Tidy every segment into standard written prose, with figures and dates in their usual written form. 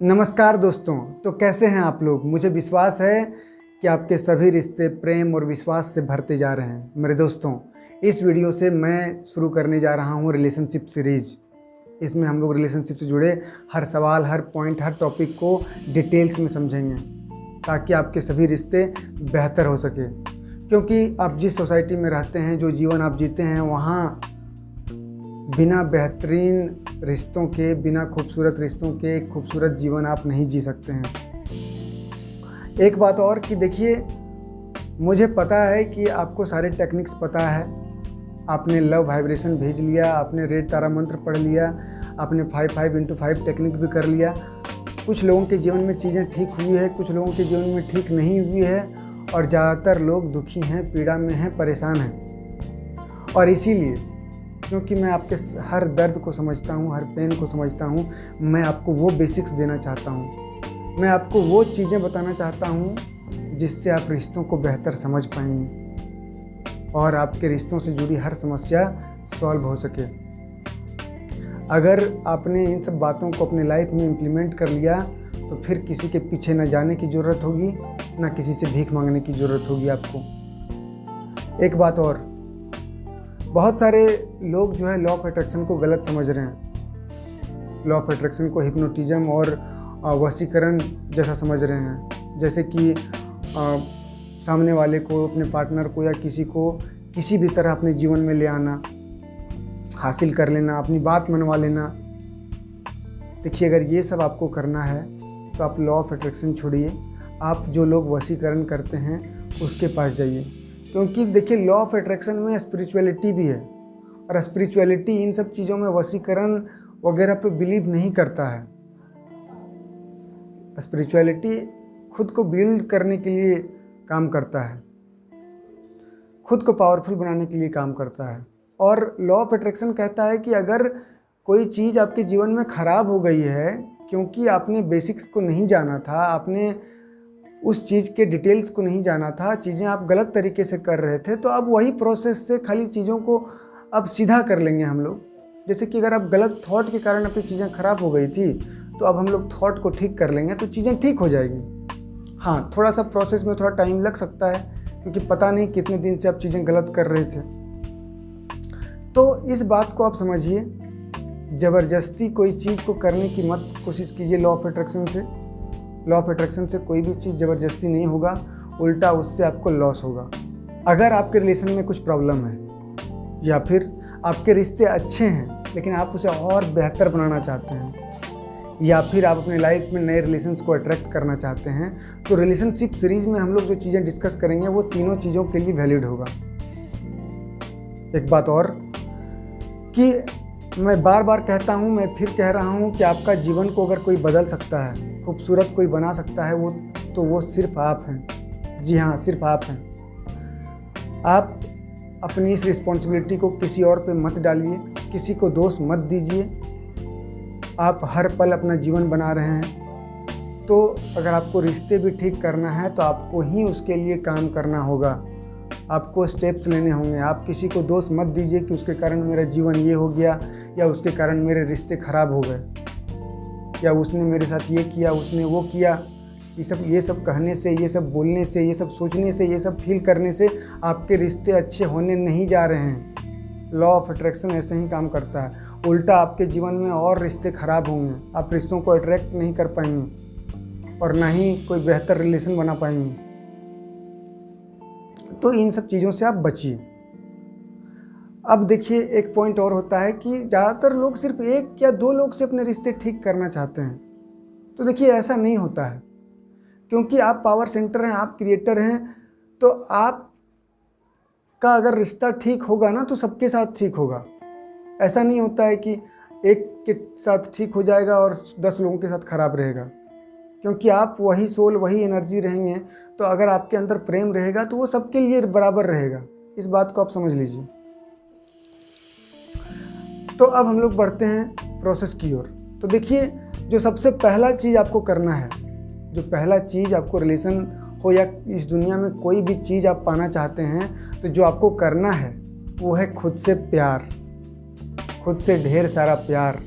नमस्कार दोस्तों। तो कैसे हैं आप लोग। मुझे विश्वास है कि आपके सभी रिश्ते प्रेम और विश्वास से भरते जा रहे हैं। मेरे दोस्तों, इस वीडियो से मैं शुरू करने जा रहा हूं रिलेशनशिप सीरीज। इसमें हम लोग रिलेशनशिप से जुड़े हर सवाल, हर पॉइंट, हर टॉपिक को डिटेल्स में समझेंगे ताकि आपके सभी रिश्ते बेहतर हो सके। क्योंकि आप जिस सोसाइटी में रहते हैं, जो जीवन आप जीते हैं, वहाँ बिना बेहतरीन रिश्तों के, बिना खूबसूरत रिश्तों के एक खूबसूरत जीवन आप नहीं जी सकते हैं। एक बात और कि देखिए, मुझे पता है कि आपको सारे टेक्निक्स पता है। आपने लव वाइब्रेशन भेज लिया, आपने रेड तारा मंत्र पढ़ लिया, आपने 5-5 टेक्निक भी कर लिया। कुछ लोगों के जीवन में चीज़ें ठीक हुई है, कुछ लोगों के जीवन में ठीक नहीं हुई है, और ज़्यादातर लोग दुखी हैं, पीड़ा में हैं, परेशान हैं। और इसीलिए, क्योंकि मैं आपके हर दर्द को समझता हूँ, हर पेन को समझता हूँ, मैं आपको वो बेसिक्स देना चाहता हूँ। मैं आपको वो चीज़ें बताना चाहता हूँ जिससे आप रिश्तों को बेहतर समझ पाएंगे और आपके रिश्तों से जुड़ी हर समस्या सॉल्व हो सके। अगर आपने इन सब बातों को अपने लाइफ में इम्प्लीमेंट कर लिया तो फिर किसी के पीछे न जाने की ज़रूरत होगी, ना किसी से भीख मांगने की ज़रूरत होगी आपको। एक बात और, बहुत सारे लोग जो है लॉ ऑफ अट्रैक्शन को गलत समझ रहे हैं। लॉ ऑफ अट्रैक्शन को हिप्नोटिज्म और वशीकरण जैसा समझ रहे हैं। जैसे कि सामने वाले को, अपने पार्टनर को या किसी को किसी भी तरह अपने जीवन में ले आना, हासिल कर लेना, अपनी बात मनवा लेना। देखिए, अगर ये सब आपको करना है तो आप लॉ ऑफ अट्रैक्शन छोड़िए। आप जो लोग वशीकरण करते हैं उसके पास जाइए। क्योंकि देखिए, लॉ ऑफ अट्रैक्शन में स्पिरिचुअलिटी भी है, और स्पिरिचुअलिटी इन सब चीज़ों में, वशीकरण वगैरह पे बिलीव नहीं करता है। स्पिरिचुअलिटी खुद को बिल्ड करने के लिए काम करता है, खुद को पावरफुल बनाने के लिए काम करता है। और लॉ ऑफ अट्रैक्शन कहता है कि अगर कोई चीज़ आपके जीवन में ख़राब हो गई है क्योंकि आपने बेसिक्स को नहीं जाना था, आपने उस चीज़ के डिटेल्स को नहीं जाना था, चीज़ें आप गलत तरीके से कर रहे थे, तो अब वही प्रोसेस से खाली चीज़ों को अब सीधा कर लेंगे हम लोग। जैसे कि अगर आप गलत थॉट के कारण अपनी चीज़ें ख़राब हो गई थी, तो अब हम लोग थॉट को ठीक कर लेंगे तो चीज़ें ठीक हो जाएगी। हाँ, थोड़ा सा प्रोसेस में थोड़ा टाइम लग सकता है, क्योंकि पता नहीं कितने दिन से आप चीज़ें गलत कर रहे थे। तो इस बात को आप समझिए, ज़बरदस्ती कोई चीज़ को करने की मत कोशिश कीजिए। लॉ ऑफ अट्रैक्शन से कोई भी चीज़ ज़बरदस्ती नहीं होगा, उल्टा उससे आपको लॉस होगा। अगर आपके रिलेशन में कुछ प्रॉब्लम है, या फिर आपके रिश्ते अच्छे हैं लेकिन आप उसे और बेहतर बनाना चाहते हैं, या फिर आप अपने लाइफ में नए रिलेशंस को अट्रैक्ट करना चाहते हैं, तो रिलेशनशिप सीरीज़ में हम लोग जो चीज़ें डिस्कस करेंगे वो तीनों चीज़ों के लिए वैलिड होगा। एक बात और कि मैं बार बार कहता हूँ, मैं फिर कह रहा हूँ कि आपका जीवन को अगर कोई बदल सकता है, खूबसूरत कोई बना सकता है, वो सिर्फ आप हैं। जी हाँ, सिर्फ आप हैं। आप अपनी इस रिस्पॉन्सिबिलिटी को किसी और पे मत डालिए, किसी को दोष मत दीजिए। आप हर पल अपना जीवन बना रहे हैं, तो अगर आपको रिश्ते भी ठीक करना है तो आपको ही उसके लिए काम करना होगा, आपको स्टेप्स लेने होंगे। आप किसी को दोष मत दीजिए कि उसके कारण मेरा जीवन ये हो गया, या उसके कारण मेरे रिश्ते खराब हो गए, या उसने मेरे साथ ये किया, उसने वो किया। ये सब कहने से, ये सब बोलने से, ये सब सोचने से, ये सब फील करने से आपके रिश्ते अच्छे होने नहीं जा रहे हैं। लॉ ऑफ अट्रैक्शन ऐसे ही काम करता है, उल्टा आपके जीवन में और रिश्ते खराब होंगे। आप रिश्तों को अट्रैक्ट नहीं कर पाएंगे और ना ही कोई बेहतर रिलेशन बना पाएंगे। तो इन सब चीज़ों से आप बचिए। अब देखिए, एक पॉइंट और होता है कि ज़्यादातर लोग सिर्फ 1 या 2 लोग से अपने रिश्ते ठीक करना चाहते हैं। तो देखिए, ऐसा नहीं होता है, क्योंकि आप पावर सेंटर हैं, आप क्रिएटर हैं। तो आप का अगर रिश्ता ठीक होगा ना, तो सबके साथ ठीक होगा। ऐसा नहीं होता है कि एक के साथ ठीक हो जाएगा और 10 लोगों के साथ खराब रहेगा, क्योंकि आप वही सोल, वही एनर्जी रहेंगे। तो अगर आपके अंदर प्रेम रहेगा तो वो सबके लिए बराबर रहेगा। इस बात को आप समझ लीजिए। तो अब हम लोग बढ़ते हैं प्रोसेस की ओर। तो देखिए, जो सबसे पहला चीज़ आपको करना है, जो पहला चीज़ आपको रिलेशन हो या इस दुनिया में कोई भी चीज़ आप पाना चाहते हैं, तो जो आपको करना है वो है खुद से प्यार, खुद से ढेर सारा प्यार।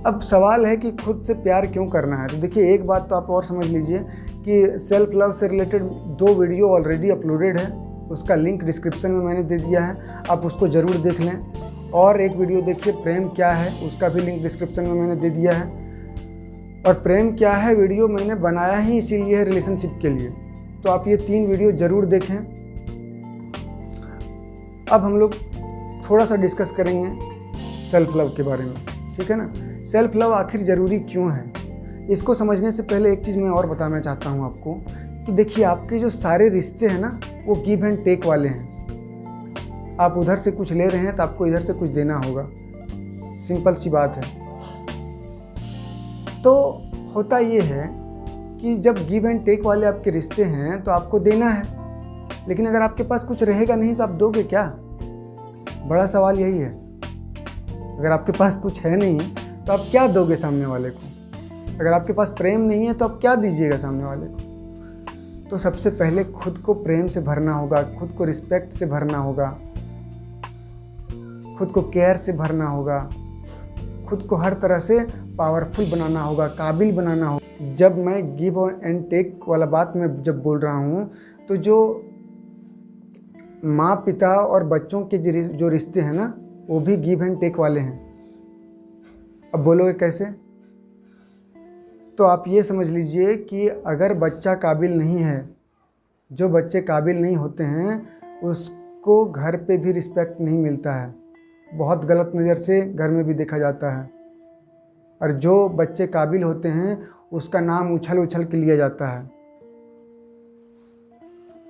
अब सवाल है कि खुद से प्यार क्यों करना है। तो देखिए, एक बात तो आप और समझ लीजिए कि सेल्फ लव से रिलेटेड 2 वीडियो ऑलरेडी अपलोडेड है, उसका लिंक डिस्क्रिप्शन में मैंने दे दिया है, आप उसको ज़रूर देख लें। और एक वीडियो देखिए प्रेम क्या है, उसका भी लिंक डिस्क्रिप्शन में मैंने दे दिया है। और प्रेम क्या है वीडियो मैंने बनाया ही इसीलिए है, रिलेशनशिप के लिए। तो आप ये 3 वीडियो ज़रूर देखें। अब हम लोग थोड़ा सा डिस्कस करेंगे सेल्फ लव के बारे में, ठीक है ना। सेल्फ लव आखिर ज़रूरी क्यों है, इसको समझने से पहले एक चीज़ मैं और बताना चाहता हूँ आपको कि देखिए, आपके जो सारे रिश्ते हैं ना, वो गिव एंड टेक वाले हैं। आप उधर से कुछ ले रहे हैं तो आपको इधर से कुछ देना होगा, सिंपल सी बात है। तो होता ये है कि जब गिव एंड टेक वाले आपके रिश्ते हैं तो आपको देना है, लेकिन अगर आपके पास कुछ रहेगा नहीं तो आप दोगे क्या? बड़ा सवाल यही है। अगर आपके पास कुछ है नहीं तो आप क्या दोगे सामने वाले को? अगर आपके पास प्रेम नहीं है तो आप क्या दीजिएगा सामने वाले को? तो सबसे पहले खुद को प्रेम से भरना होगा, खुद को रिस्पेक्ट से भरना होगा, खुद को केयर से भरना होगा, खुद को हर तरह से पावरफुल बनाना होगा, काबिल बनाना होगा। जब मैं गिव एंड टेक वाला बात मैं जब बोल रहा हूँ, तो जो माँ पिता और बच्चों के जो रिश्ते हैं ना, वो भी गिव एंड टेक वाले हैं। अब बोलोगे कैसे? तो आप ये समझ लीजिए कि अगर बच्चा काबिल नहीं है, जो बच्चे काबिल नहीं होते हैं उसको घर पे भी रिस्पेक्ट नहीं मिलता है, बहुत गलत नज़र से घर में भी देखा जाता है। और जो बच्चे काबिल होते हैं उसका नाम उछल उछल के लिया जाता है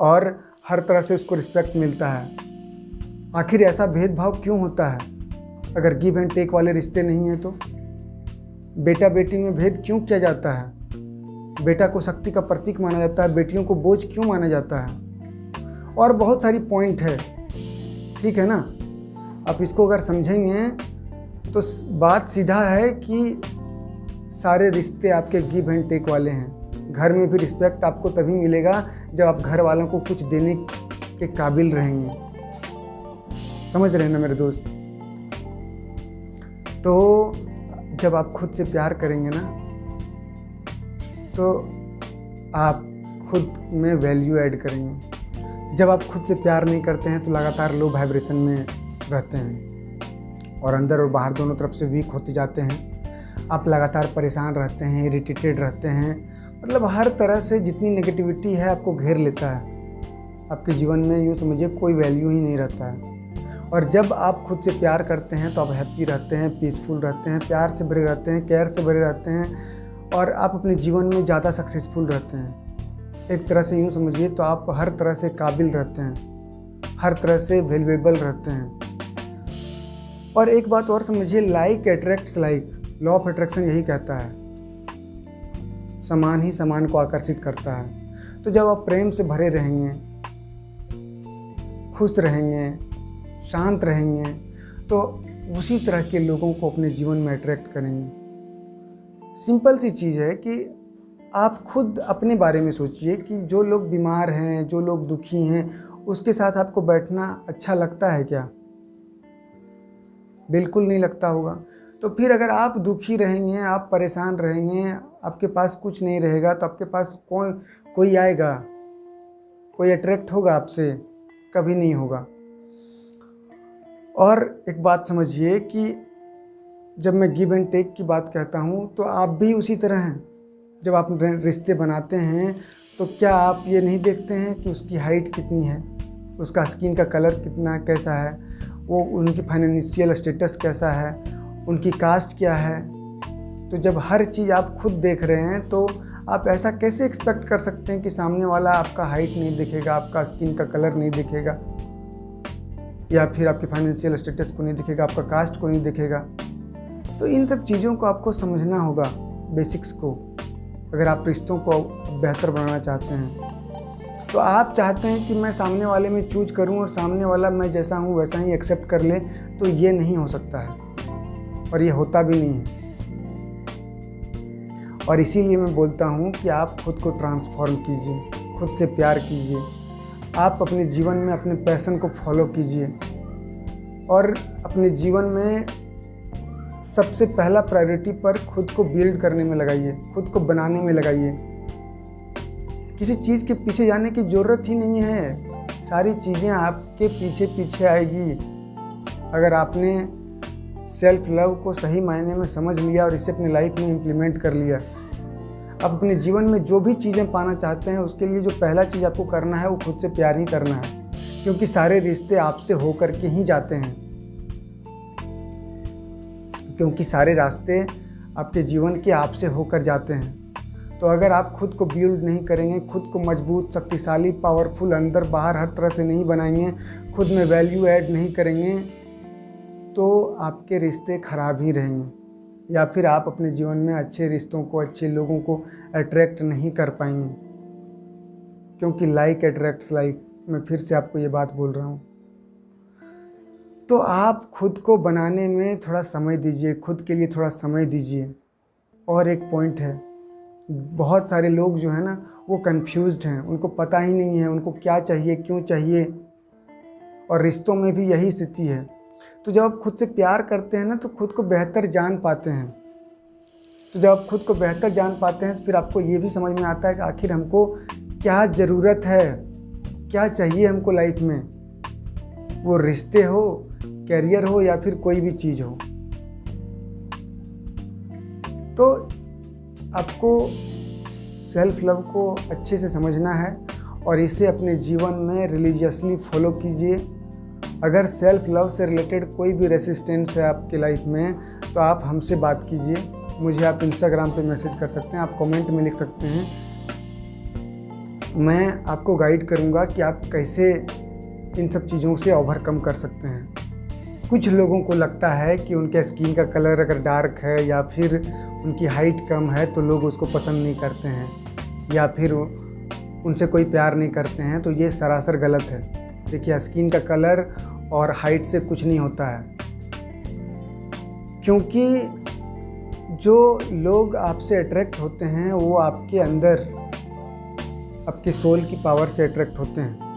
और हर तरह से उसको रिस्पेक्ट मिलता है। आखिर ऐसा भेदभाव क्यों होता है? अगर गिव एंड टेक वाले रिश्ते नहीं हैं तो बेटा बेटी में भेद क्यों किया जाता है? बेटा को शक्ति का प्रतीक माना जाता है, बेटियों को बोझ क्यों माना जाता है? और बहुत सारी पॉइंट है, ठीक है ना। आप इसको अगर समझेंगे तो बात सीधा है कि सारे रिश्ते आपके गिव एंड टेक वाले हैं। घर में भी रिस्पेक्ट आपको तभी मिलेगा जब आप घर वालों को कुछ देने के काबिल रहेंगे। समझ रहे हैं ना मेरे दोस्त? तो जब आप खुद से प्यार करेंगे ना, तो आप खुद में वैल्यू ऐड करेंगे। जब आप खुद से प्यार नहीं करते हैं तो लगातार लो वाइब्रेशन में रहते हैं और अंदर और बाहर दोनों तरफ से वीक होते जाते हैं। आप लगातार परेशान रहते हैं, इरिटेटेड रहते हैं, मतलब हर तरह से जितनी नेगेटिविटी है आपको घेर लेता है। आपके जीवन में यूँ समझिए कोई वैल्यू ही नहीं रहता है। और जब आप खुद से प्यार करते हैं तो आप हैप्पी रहते हैं, पीसफुल रहते हैं, प्यार से भरे रहते हैं, केयर से भरे रहते हैं और आप अपने जीवन में ज़्यादा सक्सेसफुल रहते हैं। एक तरह से यूँ समझिए तो आप हर तरह से काबिल रहते हैं, हर तरह से वैल्यूएबल रहते हैं। और एक बात और समझिए, like attracts like, law of attraction यही कहता है, समान ही समान को आकर्षित करता है। तो जब आप प्रेम से भरे रहेंगे, खुश रहेंगे, शांत रहेंगे, तो उसी तरह के लोगों को अपने जीवन में अट्रैक्ट करेंगे। सिंपल सी चीज़ है कि आप खुद अपने बारे में सोचिए कि जो लोग बीमार हैं, जो लोग दुखी हैं, उसके साथ आपको बैठना अच्छा लगता है क्या? बिल्कुल नहीं लगता होगा। तो फिर अगर आप दुखी रहेंगे, आप परेशान रहेंगे, आपके पास कुछ नहीं रहेगा, तो आपके पास कोई आएगा, कोई अट्रैक्ट होगा आपसे? कभी नहीं होगा। और एक बात समझिए कि जब मैं गिव एंड टेक की बात कहता हूँ तो आप भी उसी तरह हैं। जब आप रिश्ते बनाते हैं तो क्या आप ये नहीं देखते हैं कि उसकी हाइट कितनी है, उसका स्किन का कलर कितना कैसा है, वो उनकी फाइनेंशियल स्टेटस कैसा है, उनकी कास्ट क्या है? तो जब हर चीज़ आप खुद देख रहे हैं तो आप ऐसा कैसे एक्सपेक्ट कर सकते हैं कि सामने वाला आपका हाइट नहीं दिखेगा, आपका स्किन का कलर नहीं दिखेगा, या फिर आपके फाइनेंशियल स्टेटस को नहीं दिखेगा, आपका कास्ट को नहीं दिखेगा? तो इन सब चीज़ों को आपको समझना होगा, बेसिक्स को, अगर आप रिश्तों को बेहतर बनाना चाहते हैं। तो आप चाहते हैं कि मैं सामने वाले में चूज करूं और सामने वाला मैं जैसा हूं वैसा ही एक्सेप्ट कर ले, तो ये नहीं हो सकता है और ये होता भी नहीं है। और इसीलिए मैं बोलता हूं कि आप खुद को ट्रांसफॉर्म कीजिए, खुद से प्यार कीजिए, आप अपने जीवन में अपने पैशन को फॉलो कीजिए और अपने जीवन में सबसे पहला प्रायोरिटी पर खुद को बिल्ड करने में लगाइए, खुद को बनाने में लगाइए। किसी चीज़ के पीछे जाने की ज़रूरत ही नहीं है, सारी चीज़ें आपके पीछे पीछे आएगी। अगर आपने सेल्फ लव को सही मायने में समझ लिया और इसे अपनी लाइफ में इम्प्लीमेंट कर लिया, आप अपने जीवन में जो भी चीज़ें पाना चाहते हैं उसके लिए जो पहला चीज़ आपको करना है वो खुद से प्यार ही करना है, क्योंकि सारे रिश्ते आपसे होकर के ही जाते हैं, क्योंकि सारे रास्ते आपके जीवन के आपसे होकर जाते हैं। तो अगर आप खुद को बिल्ड नहीं करेंगे, खुद को मजबूत, शक्तिशाली, पावरफुल, अंदर बाहर हर तरह से नहीं बनाएंगे, खुद में वैल्यू ऐड नहीं करेंगे, तो आपके रिश्ते खराब ही रहेंगे, या फिर आप अपने जीवन में अच्छे रिश्तों को, अच्छे लोगों को अट्रैक्ट नहीं कर पाएंगे, क्योंकि लाइक अट्रैक्ट्स लाइक। मैं फिर से आपको ये बात बोल रहा हूँ। तो आप खुद को बनाने में थोड़ा समय दीजिए, खुद के लिए थोड़ा समय दीजिए। और एक पॉइंट है, बहुत सारे लोग जो है ना वो कंफ्यूज्ड हैं, उनको पता ही नहीं है उनको क्या चाहिए, क्यों चाहिए, और रिश्तों में भी यही स्थिति है। तो जब आप खुद से प्यार करते हैं ना तो खुद को बेहतर जान पाते हैं। तो जब आप खुद को बेहतर जान पाते हैं तो फिर आपको ये भी समझ में आता है कि आखिर हमको क्या ज़रूरत है, क्या चाहिए हमको लाइफ में, वो रिश्ते हो, कैरियर हो, या फिर कोई भी चीज़ हो। तो आपको सेल्फ लव को अच्छे से समझना है और इसे अपने जीवन में रिलीजियसली फॉलो कीजिए। अगर सेल्फ लव से रिलेटेड कोई भी रेसिस्टेंस है आपकी लाइफ में तो आप हमसे बात कीजिए। मुझे आप इंस्टाग्राम पे मैसेज कर सकते हैं, आप कमेंट में लिख सकते हैं। मैं आपको गाइड करूँगा कि आप कैसे इन सब चीज़ों से ओवरकम कर सकते हैं। कुछ लोगों को लगता है कि उनके स्किन का कलर अगर डार्क है या फिर उनकी हाइट कम है तो लोग उसको पसंद नहीं करते हैं, या फिर उनसे कोई प्यार नहीं करते हैं, तो ये सरासर गलत है। देखिए, स्किन का कलर और हाइट से कुछ नहीं होता है, क्योंकि जो लोग आपसे अट्रैक्ट होते हैं वो आपके अंदर, आपके सोल की पावर से अट्रैक्ट होते हैं।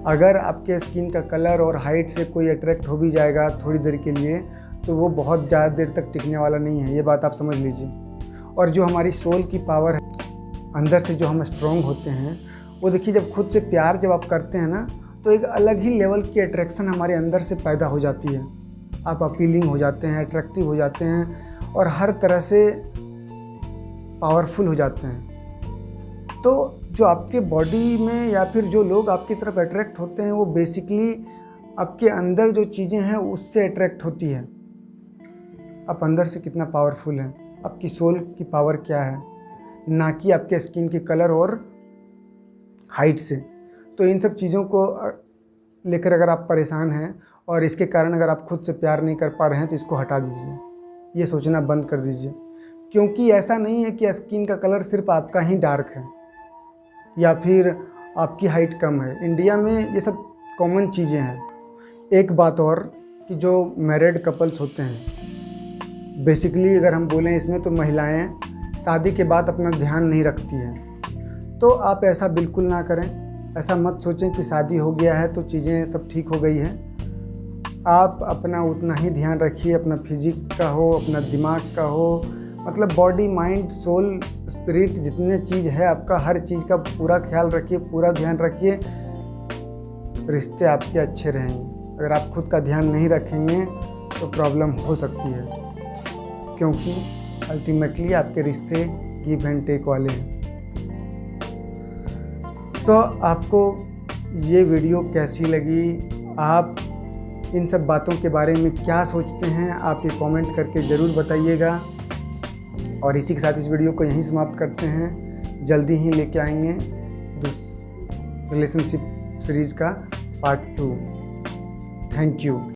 अगर आपके स्किन का कलर और हाइट से कोई अट्रैक्ट हो भी जाएगा थोड़ी देर के लिए, तो वो बहुत ज़्यादा देर तक टिकने वाला नहीं है, ये बात आप समझ लीजिए। और जो हमारी सोल की पावर है, अंदर से जो हम स्ट्रॉन्ग होते हैं, वो देखिए, जब खुद से प्यार जब आप करते हैं ना तो एक अलग ही लेवल की अट्रैक्शन हमारे अंदर से पैदा हो जाती है। आप अपीलिंग हो जाते हैं, अट्रैक्टिव हो जाते हैं और हर तरह से पावरफुल हो जाते हैं। तो जो आपके बॉडी में या फिर जो लोग आपकी तरफ अट्रैक्ट होते हैं वो बेसिकली आपके अंदर जो चीज़ें हैं उससे अट्रैक्ट होती है। आप अंदर से कितना पावरफुल हैं, आपकी सोल की पावर क्या है, ना कि आपके स्किन के कलर और हाइट से। तो इन सब चीज़ों को लेकर अगर आप परेशान हैं और इसके कारण अगर आप खुद से प्यार नहीं कर पा रहे हैं तो इसको हटा दीजिए, ये सोचना बंद कर दीजिए। क्योंकि ऐसा नहीं है कि स्किन का कलर सिर्फ आपका ही डार्क है या फिर आपकी हाइट कम है। इंडिया में ये सब कॉमन चीज़ें हैं। एक बात और कि जो मैरिड कपल्स होते हैं, बेसिकली अगर हम बोलें इसमें, तो महिलाएं शादी के बाद अपना ध्यान नहीं रखती हैं। तो आप ऐसा बिल्कुल ना करें। ऐसा मत सोचें कि शादी हो गया है तो चीज़ें सब ठीक हो गई हैं। आप अपना उतना ही ध्यान रखिए, अपना फिजिक का हो, अपना दिमाग का हो, मतलब बॉडी, माइंड, सोल, स्पिरिट, जितने चीज़ है आपका, हर चीज़ का पूरा ख्याल रखिए, पूरा ध्यान रखिए। रिश्ते आपके अच्छे रहेंगे। अगर आप खुद का ध्यान नहीं रखेंगे तो प्रॉब्लम हो सकती है, क्योंकि अल्टीमेटली आपके रिश्ते गिव एंड टेक वाले हैं। तो आपको ये वीडियो कैसी लगी, आप इन सब बातों के बारे में क्या सोचते हैं, आप ये कमेंट करके ज़रूर बताइएगा। और इसी के साथ इस वीडियो को यहीं समाप्त करते हैं। जल्दी ही लेके आएंगे रिलेशनशिप सीरीज़ का पार्ट 2। Thank you.